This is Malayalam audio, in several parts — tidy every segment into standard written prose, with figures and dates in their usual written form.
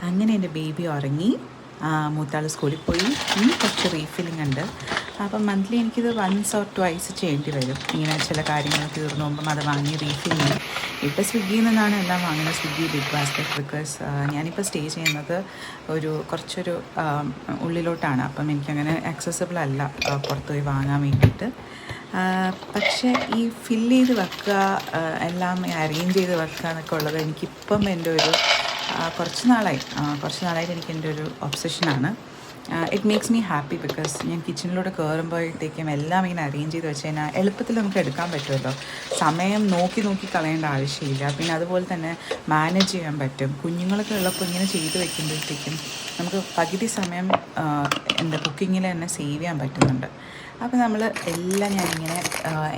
അങ്ങനെ എൻ്റെ ബേബി ഉറങ്ങി. മൂത്താൾ സ്കൂളിൽ പോയി. ഇനി കുറച്ച് റീഫില്ലിംഗ് ഉണ്ട്. അപ്പം മന്ത്ലി എനിക്കിത് വൺസ് ഓർ ട്വൈസ് ചെയ്യേണ്ടി വരും. ഇങ്ങനെ ചില കാര്യങ്ങൾ തീർന്നു പോകുമ്പം അത് വാങ്ങി റീഫിൽ ചെയ്യും. ഇപ്പോൾ സ്വിഗ്ഗിയിൽ നിന്നാണ് എല്ലാം വാങ്ങുന്നത്, സ്വിഗ്ഗി, ബിഗ് ബാസ്ക്കറ്റ്. ബിക്കോസ് ഞാനിപ്പോൾ സ്റ്റേ ചെയ്യുന്നത് കുറച്ചൊരു ഉള്ളിലോട്ടാണ്. അപ്പം എനിക്കങ്ങനെ ആക്സസിബിൾ അല്ല പുറത്ത് പോയി വാങ്ങാൻ വേണ്ടിയിട്ട്. പക്ഷേ ഈ ഫില്ല് ചെയ്ത് വെക്കുക, എല്ലാം അറേഞ്ച് ചെയ്ത് വെക്കുക എന്നൊക്കെ ഉള്ളത് എനിക്കിപ്പം എൻ്റെ ഒരു കുറച്ച് നാളായിട്ട് എനിക്ക് എൻ്റെ ഒരു ഒബ്സഷനാണ്. It makes me happy. Because ഞാൻ കിച്ചണിലൂടെ കയറുമ്പോഴത്തേക്കും എല്ലാം ഇങ്ങനെ അറേഞ്ച് ചെയ്ത് വെച്ച് കഴിഞ്ഞാൽ എളുപ്പത്തിൽ നമുക്ക് എടുക്കാൻ പറ്റുമല്ലോ. സമയം നോക്കി കളയേണ്ട ആവശ്യമില്ല. പിന്നെ അതുപോലെ തന്നെ മാനേജ് ചെയ്യാൻ പറ്റും. കുഞ്ഞുങ്ങളൊക്കെ ഉള്ളപ്പോൾ ഇങ്ങനെ ചെയ്ത് വെക്കുമ്പോഴത്തേക്കും നമുക്ക് പകുതി സമയം എൻ്റെ കുക്കിങ്ങിൽ തന്നെ സേവ് ചെയ്യാൻ പറ്റുന്നുണ്ട്. അപ്പോൾ നമ്മൾ എല്ലാം ഞാനിങ്ങനെ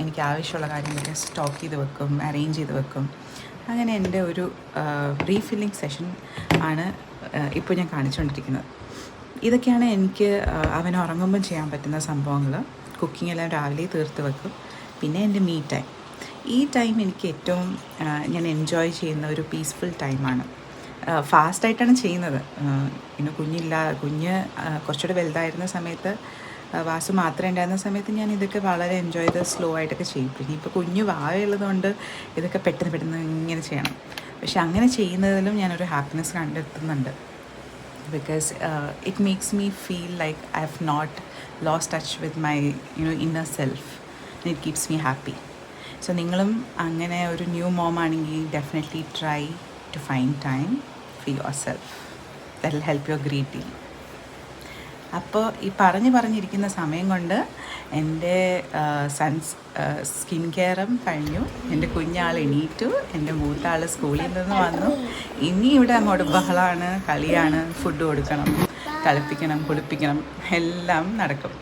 എനിക്ക് ആവശ്യമുള്ള കാര്യങ്ങളൊക്കെ സ്റ്റോക്ക് ചെയ്ത് വെക്കും, അറേഞ്ച് ചെയ്ത് വെക്കും. അങ്ങനെ എൻ്റെ ഒരു റീഫില്ലിംഗ് സെഷൻ ആണ് ഇപ്പോൾ ഞാൻ കാണിച്ചുകൊണ്ടിരിക്കുന്നത്. ഇതൊക്കെയാണ് എനിക്ക് അവൻ ഉറങ്ങുമ്പം ചെയ്യാൻ പറ്റുന്ന സംഭവങ്ങൾ. കുക്കിംഗ് എല്ലാം രാവിലെ തീർത്ത് വെക്കും. പിന്നെ എൻ്റെ മീ ടൈം. ഈ ടൈം എനിക്ക് ഏറ്റവും ഞാൻ എൻജോയ് ചെയ്യുന്ന ഒരു പീസ്ഫുൾ ടൈമാണ്. ഫാസ്റ്റായിട്ടാണ് ചെയ്യുന്നത്. കുഞ്ഞ് കുറച്ചുകൂടെ വലുതായിരുന്ന സമയത്ത്, വാസു മാത്രമേ ഉണ്ടായിരുന്ന സമയത്ത് ഞാൻ ഇതൊക്കെ വളരെ എൻജോയ് ചെയ്ത് സ്ലോ ആയിട്ടൊക്കെ ചെയ്യും. പിന്നെ ഇപ്പോൾ കുഞ്ഞ് വാവയുള്ളതുകൊണ്ട് ഇതൊക്കെ പെട്ടെന്ന് ഇങ്ങനെ ചെയ്യണം. പക്ഷെ അങ്ങനെ ചെയ്യുന്നതിലും ഞാനൊരു ഹാപ്പിനെസ് കണ്ടെത്തുന്നുണ്ട്. Because it makes me feel like I have not lost touch with my inner self. It keeps me happy. So നിങ്ങളും അങ്ങനെ ഒരു ന്യൂ മോം ആണെങ്കിൽ definitely try to find time for yourself. That will help your great deal. അപ്പോൾ ഈ പറഞ്ഞിരിക്കുന്ന സമയം കൊണ്ട് എൻ്റെ സ്കിൻ കെയറും കഴിഞ്ഞു. എൻ്റെ കുഞ്ഞാൾ എണീറ്റു. എൻ്റെ മൂത്താൾ സ്കൂളിൽ നിന്ന് വന്നു. ഇനി ഇവിടെ അങ്ങോട്ട് ബഹളമാണ്, കളിയാണ്. ഫുഡ് കൊടുക്കണം, കളിപ്പിക്കണം, കുളിപ്പിക്കണം, എല്ലാം നടക്കും.